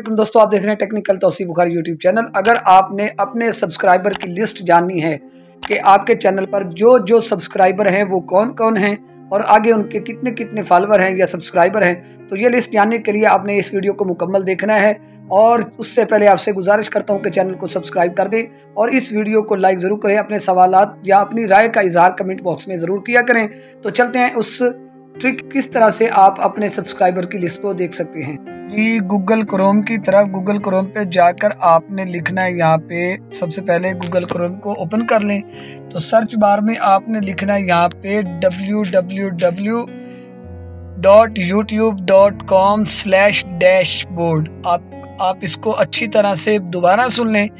वालेकुम दोस्तों, आप देख रहे हैं technical Tauseef Bukhari YouTube channel. अगर आपने अपने सब्सक्राइबर की लिस्ट जाननी है कि आपके चैनल पर जो जो सब्सक्राइबर हैं वो कौन कौन हैं और आगे उनके कितने कितने फॉलोअर हैं या सब्सक्राइबर हैं, तो ये लिस्ट जानने के लिए आपने इस वीडियो को मुकम्मल देखना है। और उससे पहले आपसे गुजारिश करता हूँ कि चैनल को सब्सक्राइब कर दें और इस वीडियो को लाइक ज़रूर करें। अपने सवालात या अपनी राय का इजहार कमेंट बॉक्स में ज़रूर किया करें। तो चलते हैं उस ट्रिक किस तरह से आप अपने सब्सक्राइबर की लिस्ट को देख सकते हैं। जी, गूगल क्रोम की तरफ, गूगल क्रोम पे जाकर आपने लिखना है, यहाँ पे सबसे पहले गूगल क्रोम को ओपन कर लें तो सर्च बार में आपने लिखना है यहाँ पे www.youtube.com/dashboard। आप इसको अच्छी तरह से दोबारा सुन लें,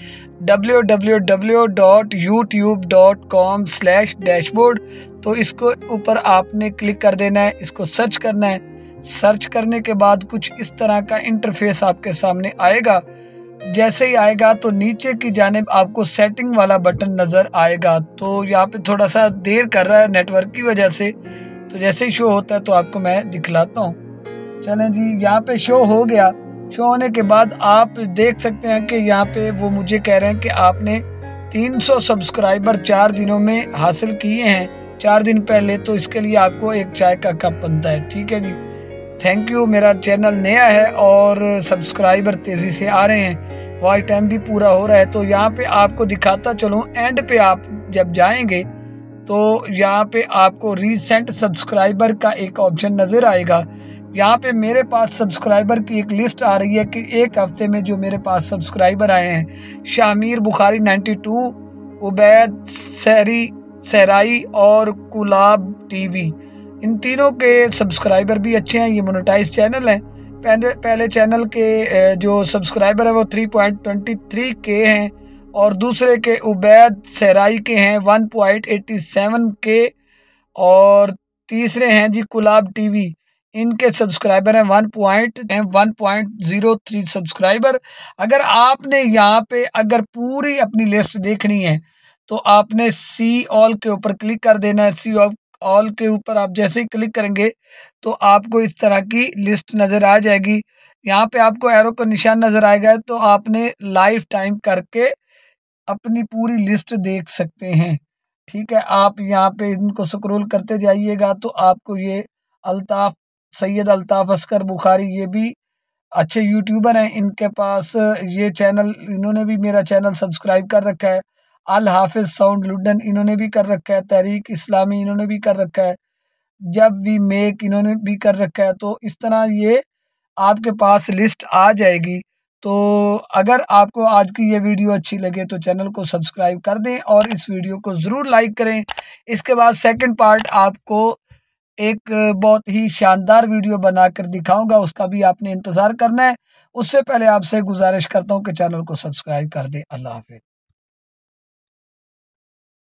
www.youtube.com/dashboard। तो इसको ऊपर आपने क्लिक कर देना है, इसको सर्च करना है। सर्च करने के बाद कुछ इस तरह का इंटरफेस आपके सामने आएगा। जैसे ही आएगा तो नीचे की जानिब आपको सेटिंग वाला बटन नज़र आएगा। तो यहाँ पे थोड़ा सा देर कर रहा है नेटवर्क की वजह से, तो जैसे ही शो होता है तो आपको मैं दिखलाता हूँ। चलें जी, यहाँ पे शो हो गया। शो होने के बाद आप देख सकते हैं कि यहाँ पे वो मुझे कह रहे हैं कि आपने 300 सब्सक्राइबर 4 दिनों में हासिल किए हैं, 4 दिन पहले। तो इसके लिए आपको एक चाय का कप बनता है। ठीक है जी, थैंक यू। मेरा चैनल नया है और सब्सक्राइबर तेज़ी से आ रहे हैं, वॉच टाइम भी पूरा हो रहा है। तो यहाँ पे आपको दिखाता चलूँ, एंड पे आप जब जाएंगे तो यहाँ पे आपको रीसेंट सब्सक्राइबर का एक ऑप्शन नज़र आएगा। यहाँ पे मेरे पास सब्सक्राइबर की एक लिस्ट आ रही है कि एक हफ्ते में जो मेरे पास सब्सक्राइबर आए हैं, शामिर बुखारी 92, उबैद सहराई और कुलाब टीवी, इन तीनों के सब्सक्राइबर भी अच्छे हैं। ये मोनेटाइज चैनल है। पहले चैनल के जो सब्सक्राइबर है वो 3.23 के हैं और दूसरे के उबैद सहराई के हैं 1.87 के और तीसरे हैं जी कुलाब टीवी, इनके सब्सक्राइबर हैं 1.03 सब्सक्राइबर। अगर आपने यहाँ पे अगर पूरी अपनी लिस्ट देखनी है तो आपने सी ऑल के ऊपर क्लिक कर देना है। सी ऑल के ऊपर आप जैसे ही क्लिक करेंगे तो आपको इस तरह की लिस्ट नज़र आ जाएगी। यहाँ पे आपको एरो का निशान नज़र आएगा, तो आपने लाइफ टाइम करके अपनी पूरी लिस्ट देख सकते हैं। ठीक है, आप यहाँ पे इनको स्क्रॉल करते जाइएगा तो आपको ये सैयद अल्ताफ़ असगर बुखारी, ये भी अच्छे यूट्यूबर हैं। इनके पास ये चैनल, इन्होंने भी मेरा चैनल सब्सक्राइब कर रखा है। अल हाफिज साउंड लुडन इन्होंने भी कर रखा है। तहरीक इस्लामी इन्होंने भी कर रखा है। जब वी मेक इन्होंने भी कर रखा है। तो इस तरह ये आपके पास लिस्ट आ जाएगी। तो अगर आपको आज की ये वीडियो अच्छी लगे तो चैनल को सब्सक्राइब कर दें और इस वीडियो को ज़रूर लाइक करें। इसके बाद सेकंड पार्ट आपको एक बहुत ही शानदार वीडियो बनाकर दिखाऊंगा, उसका भी आपने इंतज़ार करना है। उससे पहले आपसे गुजारिश करता हूँ कि चैनल को सब्सक्राइब कर दें। अल्लाह हाफ़िज़।